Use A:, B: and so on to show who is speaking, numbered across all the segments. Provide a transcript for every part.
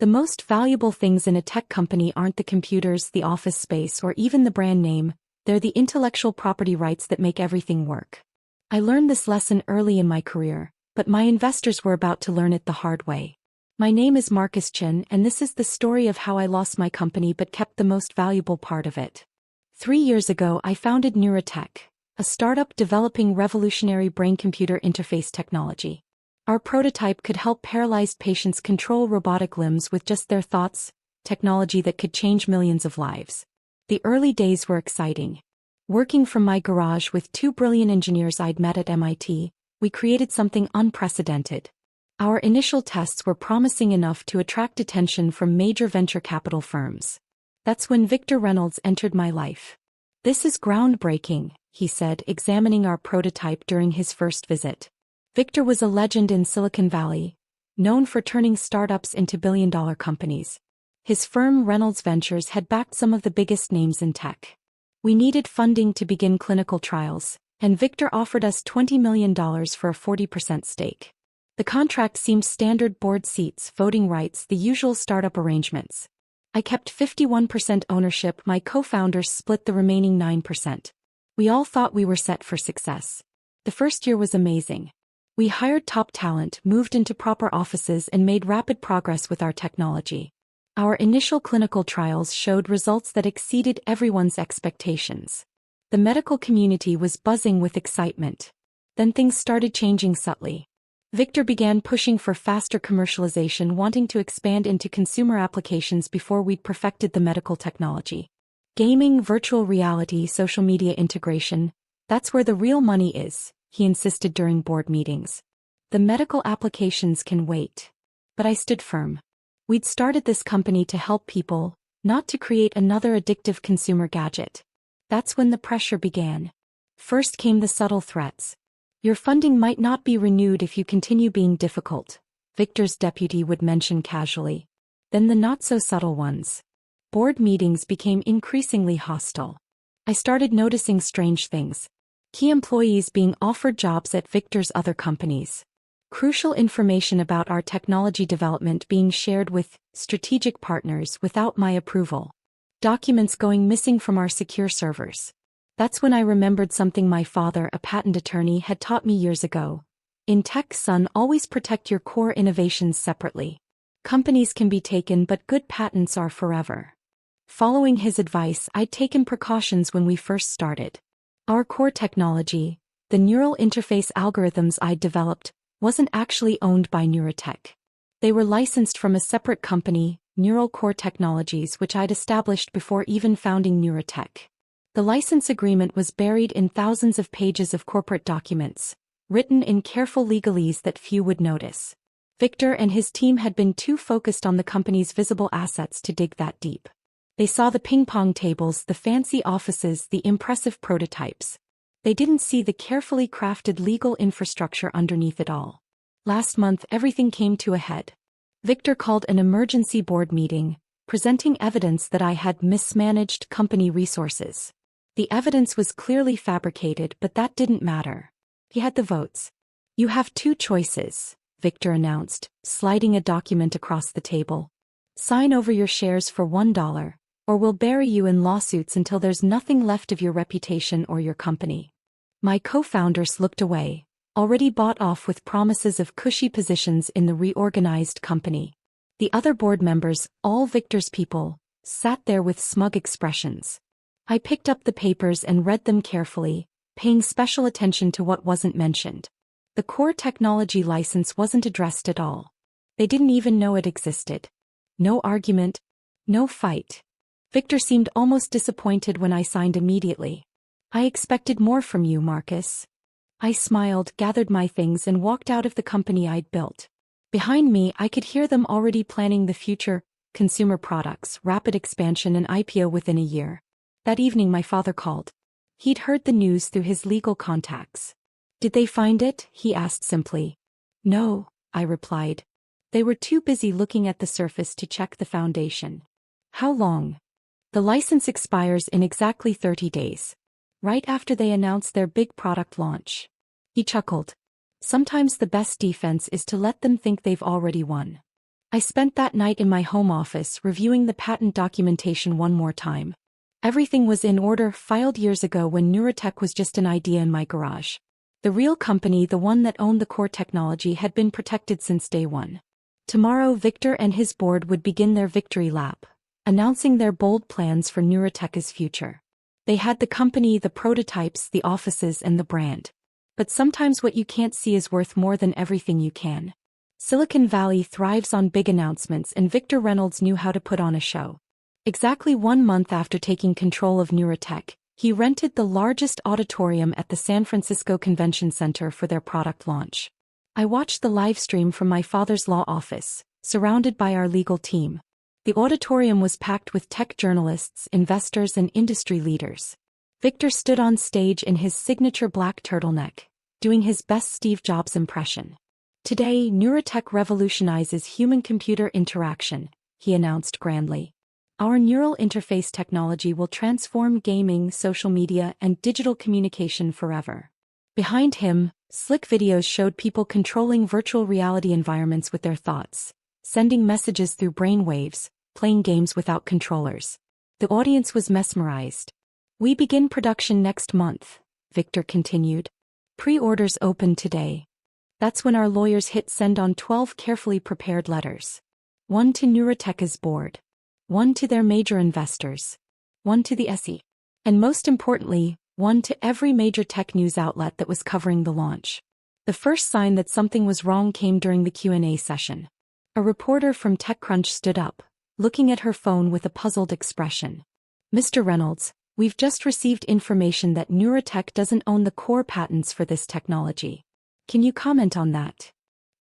A: The most valuable things in a tech company aren't the computers, the office space, or even the brand name, they're the intellectual property rights that make everything work. I learned this lesson early in my career, but my investors were about to learn it the hard way. My name is Marcus Chen, and this is the story of how I lost my company but kept the most valuable part of it. 3 years ago, I founded NeuraTech, a startup developing revolutionary brain-computer interface technology. Our prototype could help paralyzed patients control robotic limbs with just their thoughts, technology that could change millions of lives. The early days were exciting. Working from my garage with 2 brilliant engineers I'd met at MIT, we created something unprecedented. Our initial tests were promising enough to attract attention from major venture capital firms. That's when Victor Reynolds entered my life. "This is groundbreaking," he said, examining our prototype during his first visit. Victor was a legend in Silicon Valley, known for turning startups into billion-dollar companies. His firm Reynolds Ventures had backed some of the biggest names in tech. We needed funding to begin clinical trials, and Victor offered us $20 million for a 40% stake. The contract seemed standard: board seats, voting rights, the usual startup arrangements. I kept 51% ownership, my co-founders split the remaining 9%. We all thought we were set for success. The first year was amazing. We hired top talent, moved into proper offices, and made rapid progress with our technology. Our initial clinical trials showed results that exceeded everyone's expectations. The medical community was buzzing with excitement. Then things started changing subtly. Victor began pushing for faster commercialization, wanting to expand into consumer applications before we'd perfected the medical technology. Gaming, virtual reality, social media integration, that's where the real money is, he insisted during board meetings. The medical applications can wait. But I stood firm. We'd started this company to help people, not to create another addictive consumer gadget. That's when the pressure began. First came the subtle threats. "Your funding might not be renewed if you continue being difficult," Victor's deputy would mention casually. Then the not-so-subtle ones. Board meetings became increasingly hostile. I started noticing strange things. Key employees being offered jobs at Victor's other companies. Crucial information about our technology development being shared with strategic partners without my approval. Documents going missing from our secure servers. That's when I remembered something my father, a patent attorney, had taught me years ago. In tech, son, always protect your core innovations separately. Companies can be taken, but good patents are forever. Following his advice, I'd taken precautions when we first started. Our core technology, the neural interface algorithms I'd developed, wasn't actually owned by NeuraTech. They were licensed from a separate company, Neural Core Technologies, which I'd established before even founding NeuraTech. The license agreement was buried in thousands of pages of corporate documents, written in careful legalese that few would notice. Victor and his team had been too focused on the company's visible assets to dig that deep. They saw the ping-pong tables, the fancy offices, the impressive prototypes. They didn't see the carefully crafted legal infrastructure underneath it all. Last month, everything came to a head. Victor called an emergency board meeting, presenting evidence that I had mismanaged company resources. The evidence was clearly fabricated, but that didn't matter. He had the votes. "You have 2 choices," Victor announced, sliding a document across the table. "Sign over your shares for $1, or we'll bury you in lawsuits until there's nothing left of your reputation or your company." My co-founders looked away, already bought off with promises of cushy positions in the reorganized company. The other board members, all Victor's people, sat there with smug expressions. I picked up the papers and read them carefully, paying special attention to what wasn't mentioned. The core technology license wasn't addressed at all. They didn't even know it existed. No argument, no fight. Victor seemed almost disappointed when I signed immediately. "I expected more from you, Marcus." I smiled, gathered my things, and walked out of the company I'd built. Behind me, I could hear them already planning the future: consumer products, rapid expansion, and IPO within a year. That evening my father called. He'd heard the news through his legal contacts. "Did they find it?" he asked simply. "No," I replied. "They were too busy looking at the surface to check the foundation." "How long?" "The license expires in exactly 30 days. Right after they announce their big product launch." He chuckled. "Sometimes the best defense is to let them think they've already won." I spent that night in my home office reviewing the patent documentation one more time. Everything was in order, filed years ago when NeuraTech was just an idea in my garage. The real company, the one that owned the core technology, had been protected since day one. Tomorrow, Victor and his board would begin their victory lap, announcing their bold plans for NeuraTech's future. They had the company, the prototypes, the offices, and the brand. But sometimes what you can't see is worth more than everything you can. Silicon Valley thrives on big announcements, and Victor Reynolds knew how to put on a show. Exactly 1 month after taking control of NeuraTech, he rented the largest auditorium at the San Francisco Convention Center for their product launch. I watched the live stream from my father's law office, surrounded by our legal team. The auditorium was packed with tech journalists, investors, and industry leaders. Victor stood on stage in his signature black turtleneck, doing his best Steve Jobs impression. "Today, NeuraTech revolutionizes human-computer interaction," he announced grandly. "Our neural interface technology will transform gaming, social media, and digital communication forever." Behind him, slick videos showed people controlling virtual reality environments with their thoughts, sending messages through brainwaves, playing games without controllers. The audience was mesmerized. "We begin production next month," Victor continued. "Pre-orders open today." That's when our lawyers hit send on 12 carefully prepared letters. One to NeuraTech's board. One to their major investors. One to the SE. And most importantly, one to every major tech news outlet that was covering the launch. The first sign that something was wrong came during the Q&A session. A reporter from TechCrunch stood up, looking at her phone with a puzzled expression. "Mr. Reynolds, we've just received information that NeuraTech doesn't own the core patents for this technology. Can you comment on that?"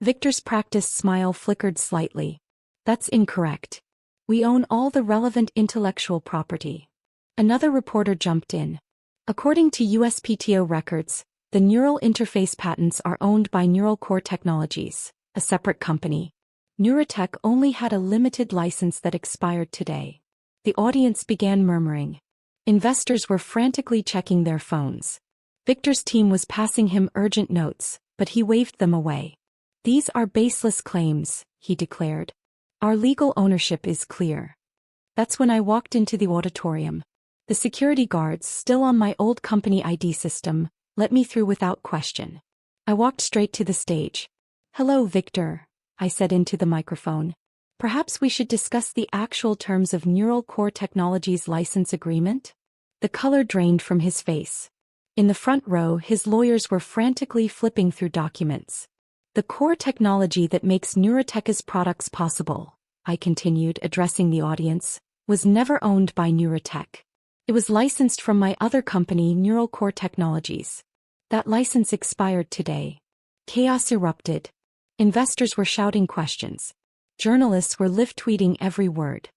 A: Victor's practiced smile flickered slightly. "That's incorrect. We own all the relevant intellectual property." Another reporter jumped in. "According to USPTO records, the neural interface patents are owned by Neural Core Technologies, a separate company. NeuraTech only had a limited license that expired today." The audience began murmuring. Investors were frantically checking their phones. Victor's team was passing him urgent notes, but he waved them away. "These are baseless claims," he declared. "Our legal ownership is clear." That's when I walked into the auditorium. The security guards, still on my old company ID system, let me through without question. I walked straight to the stage. "Hello, Victor," I said into the microphone. "Perhaps we should discuss the actual terms of Neural Core Technologies' license agreement?" The color drained from his face. In the front row, his lawyers were frantically flipping through documents. "The core technology that makes NeuraTech's products possible," I continued, addressing the audience, "was never owned by NeuraTech. It was licensed from my other company, Neural Core Technologies. That license expired today." Chaos erupted. Investors were shouting questions. Journalists were live-tweeting every word.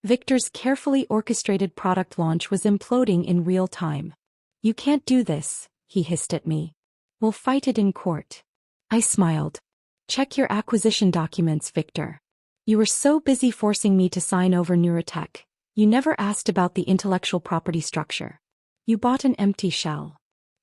A: Victor's carefully orchestrated product launch was imploding in real time. "You can't do this," he hissed at me. "We'll fight it in court." I smiled. "Check your acquisition documents, Victor. You were so busy forcing me to sign over NeuraTech, you never asked about the intellectual property structure. You bought an empty shell."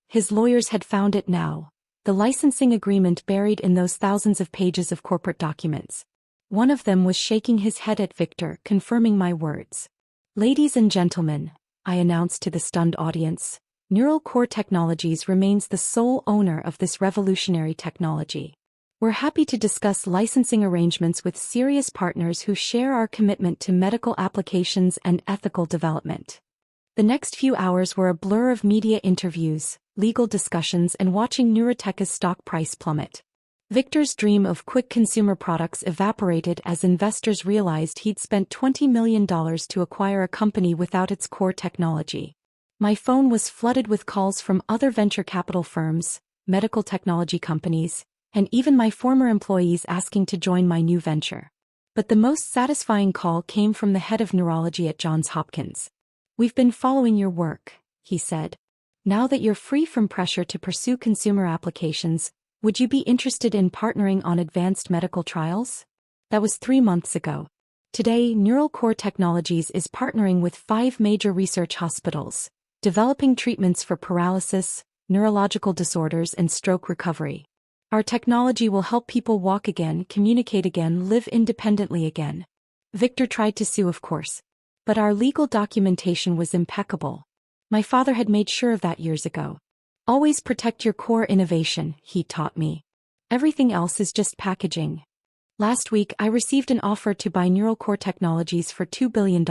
A: His lawyers had found it now. The licensing agreement buried in those thousands of pages of corporate documents. One of them was shaking his head at Victor, confirming my words. "Ladies and gentlemen," I announced to the stunned audience, "Neural Core Technologies remains the sole owner of this revolutionary technology. We're happy to discuss licensing arrangements with serious partners who share our commitment to medical applications and ethical development." The next few hours were a blur of media interviews, legal discussions, and watching NeuraTech's stock price plummet. Victor's dream of quick consumer products evaporated as investors realized he'd spent $20 million to acquire a company without its core technology. My phone was flooded with calls from other venture capital firms, medical technology companies, and even my former employees asking to join my new venture. But the most satisfying call came from the head of neurology at Johns Hopkins. "We've been following your work," he said. "Now that you're free from pressure to pursue consumer applications, would you be interested in partnering on advanced medical trials?" That was 3 months ago. Today, Neural Core Technologies is partnering with 5 major research hospitals, developing treatments for paralysis, neurological disorders, and stroke recovery. Our technology will help people walk again, communicate again, live independently again. Victor tried to sue, of course. But our legal documentation was impeccable. My father had made sure of that years ago. Always protect your core innovation, he taught me. Everything else is just packaging. Last week, I received an offer to buy Neural Core Technologies for $2 billion.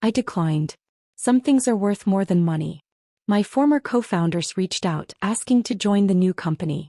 A: I declined. Some things are worth more than money. My former co-founders reached out, asking to join the new company.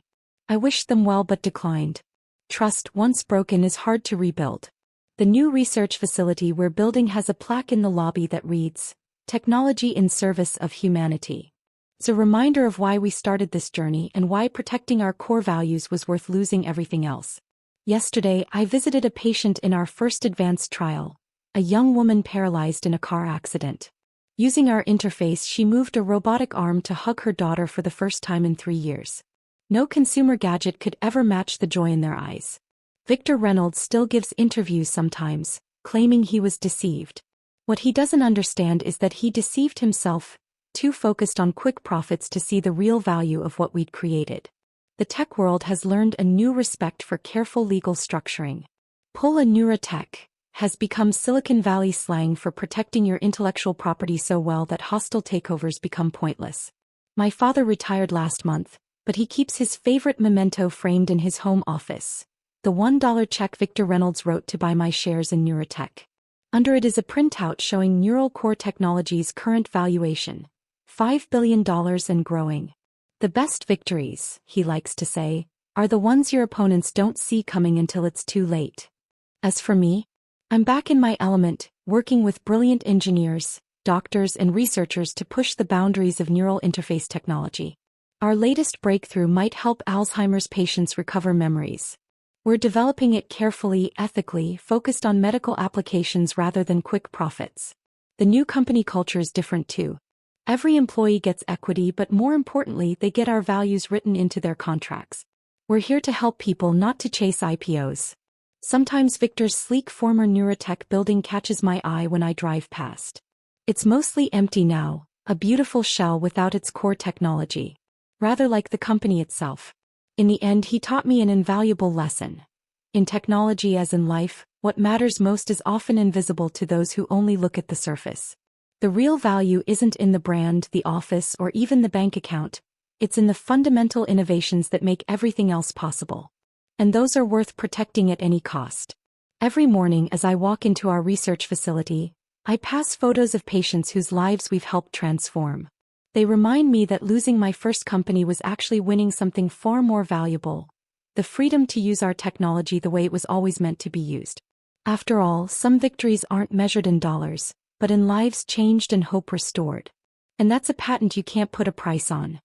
A: I wished them well but declined. Trust, once broken, is hard to rebuild. The new research facility we're building has a plaque in the lobby that reads, "Technology in Service of Humanity." It's a reminder of why we started this journey and why protecting our core values was worth losing everything else. Yesterday, I visited a patient in our first advanced trial, a young woman paralyzed in a car accident. Using our interface, she moved a robotic arm to hug her daughter for the first time in 3 years. No consumer gadget could ever match the joy in their eyes. Victor Reynolds still gives interviews sometimes, claiming he was deceived. What he doesn't understand is that he deceived himself, too focused on quick profits to see the real value of what we'd created. The tech world has learned a new respect for careful legal structuring. Pull a NeuraTech has become Silicon Valley slang for protecting your intellectual property so well that hostile takeovers become pointless. My father retired last month, but he keeps his favorite memento framed in his home office. The $1 check Victor Reynolds wrote to buy my shares in NeuraTech. Under it is a printout showing Neural Core Technologies' current valuation, $5 billion and growing. The best victories, he likes to say, are the ones your opponents don't see coming until it's too late. As for me, I'm back in my element, working with brilliant engineers, doctors, and researchers to push the boundaries of neural interface technology. Our latest breakthrough might help Alzheimer's patients recover memories. We're developing it carefully, ethically, focused on medical applications rather than quick profits. The new company culture is different too. Every employee gets equity, but more importantly, they get our values written into their contracts. We're here to help people, not to chase IPOs. Sometimes Victor's sleek former NeuraTech building catches my eye when I drive past. It's mostly empty now, a beautiful shell without its core technology. Rather like the company itself. In the end, he taught me an invaluable lesson. In technology as in life, what matters most is often invisible to those who only look at the surface. The real value isn't in the brand, the office, or even the bank account. It's in the fundamental innovations that make everything else possible. And those are worth protecting at any cost. Every morning as I walk into our research facility, I pass photos of patients whose lives we've helped transform. They remind me that losing my first company was actually winning something far more valuable: the freedom to use our technology the way it was always meant to be used. After all, some victories aren't measured in dollars, but in lives changed and hope restored. And that's a patent you can't put a price on.